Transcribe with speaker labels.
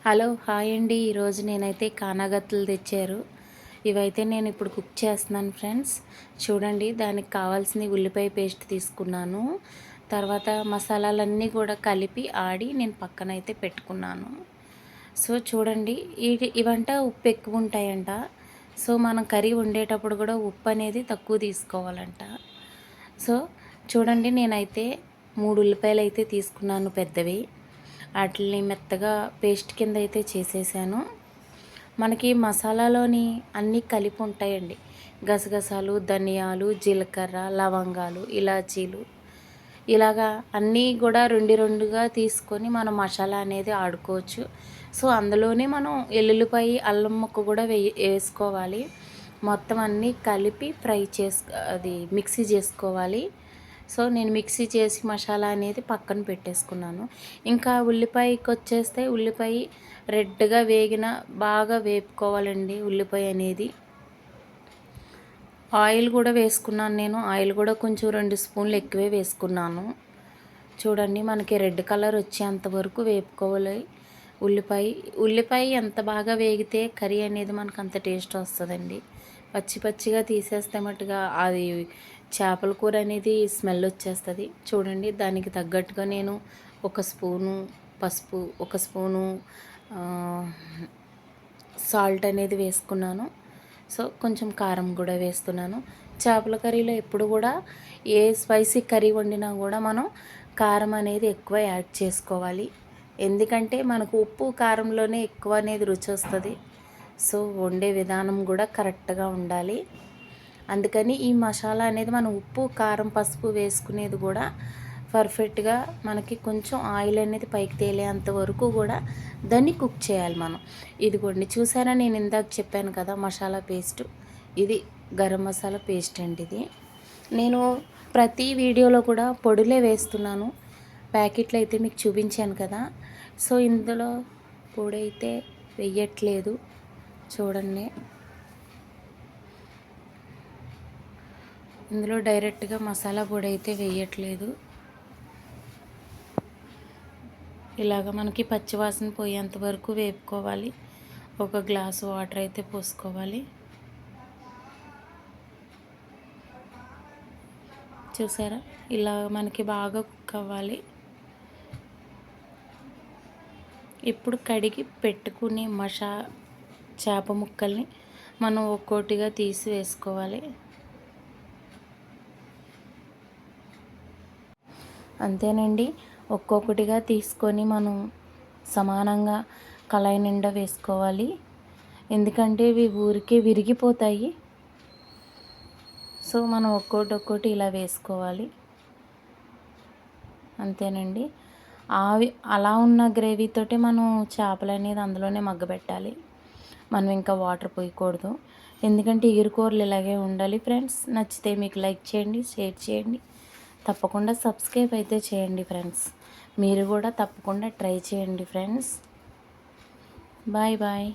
Speaker 1: Hello hi అండి. ఈరోజు నేనైతే కానాగత్తులు తెచ్చారు. ఇవైతే నేను ఇప్పుడు కుక్ చేస్తున్నాను ఫ్రెండ్స్. చూడండి, దానికి కావాల్సిన ఉల్లిపాయ పేస్ట్ తీసుకున్నాను. తర్వాత మసాలాలన్నీ కూడా కలిపి నేను పక్కనైతే పెట్టుకున్నాను. సో చూడండి, ఇవంట ఉప్పు ఎక్కువ ఉంటాయంట. సో మనం కర్రీ వండేటప్పుడు కూడా ఉప్పు అనేది తక్కువ తీసుకోవాలంట. సో చూడండి, నేనైతే 3 ఉల్లిపాయలు అయితే తీసుకున్నాను పెద్దవి. వాటిని మెత్తగా పేస్ట్ కింద అయితే చేసేసాను. మనకి మసాలాలోని అన్నీ కలిపి ఉంటాయండి. గసగసాలు, ధనియాలు, జీలకర్ర, లవంగాలు, ఇలాచీలు, ఇలాగా అన్నీ కూడా రెండుగా తీసుకొని మనం మసాలా అనేది ఆడుకోవచ్చు. సో అందులోనే మనం ఎల్లుల్లిపాయ, అల్లం ముక్క కూడా వేసుకోవాలి. మొత్తం అన్నీ కలిపి అది మిక్సీ చేసుకోవాలి. సో నేను మిక్సీ చేసి మసాలా అనేది పక్కన పెట్టేసుకున్నాను. ఇంకా ఉల్లిపాయకి వచ్చేస్తే ఉల్లిపాయ రెడ్గా బాగా వేపుకోవాలండి. ఉల్లిపాయ అనేది ఆయిల్ కూడా వేసుకున్నాను. నేను ఆయిల్ కూడా కొంచెం 2 స్పూన్లు ఎక్కువే వేసుకున్నాను. చూడండి, మనకి రెడ్ కలర్ వచ్చేంత వరకు వేపుకోవాలి ఉల్లిపాయ ఎంత బాగా వేగితే కర్రీ అనేది మనకు అంత టేస్ట్ వస్తుందండి. పచ్చిగా తీసేస్తే మట్టుగా అది చేపల కూర అనేది స్మెల్ వచ్చేస్తుంది. చూడండి, దానికి తగ్గట్టుగా నేను 1 స్పూను పసుపు, 1 స్పూను సాల్ట్ అనేది వేసుకున్నాను. సో కొంచెం కారం కూడా వేస్తున్నాను. చేపల కర్రీలో ఎప్పుడు కూడా ఏ స్పైసీ కర్రీ వండినా కూడా మనం కారం అనేది ఎక్కువ యాడ్ చేసుకోవాలి. ఎందుకంటే మనకు ఉప్పు కారంలోనే ఎక్కువ అనేది రుచి వస్తుంది. సో వండే విధానం కూడా కరెక్ట్గా ఉండాలి. అందుకని ఈ మసాలా అనేది మనం ఉప్పు, కారం, పసుపు వేసుకునేది కూడా పర్ఫెక్ట్గా మనకి కొంచెం ఆయిల్ అనేది పైకి తేలేంత వరకు కూడా దాన్ని కుక్ చేయాలి మనం. ఇదిగోండి, చూసారా, నేను ఇందాక చెప్పాను కదా మసాలా పేస్ట్. ఇది గరం మసాలా పేస్ట్ అండి. ఇది నేను ప్రతి వీడియోలో కూడా పొడులే వేస్తున్నాను. ప్యాకెట్లు అయితే మీకు చూపించాను కదా. సో ఇందులో పొడి అయితే వేయట్లేదు. చూడండి, ఇందులో డైరెక్ట్గా మసాలా పొడి అయితే వేయట్లేదు. ఇలాగ మనకి పచ్చివాసన పోయేంత వరకు వేపుకోవాలి. 1 గ్లాసు వాటర్ అయితే పోసుకోవాలి. చూసారా, ఇలా మనకి బాగా కుక్ అవ్వాలి. ఇప్పుడు కడిగి పెట్టుకునే చేప ముక్కల్ని మనం ఒక్కోటిగా తీసి వేసుకోవాలి. అంతేనండి, ఒక్కొక్కటిగా తీసుకొని మనం సమానంగా కళాయి నిండా వేసుకోవాలి. ఎందుకంటే ఇవి ఊరికే విరిగిపోతాయి. సో మనం ఒక్కోటి ఇలా వేసుకోవాలి. అంతేనండి. అలా ఉన్న గ్రేవీతోటి మనం చేపలు అనేది అందులోనే మగ్గబెట్టాలి. మనం ఇంకా వాటర్ పోయకూడదు. ఎందుకంటే కూరలు ఇలాగే ఉండాలి. ఫ్రెండ్స్, నచ్చితే మీకు లైక్ చేయండి, షేర్ చేయండి, తప్పకుండా సబ్స్క్రైబ్ అయితే చేయండి. ఫ్రెండ్స్, మీరు కూడా తప్పకుండా ట్రై చేయండి. Friends, bye bye.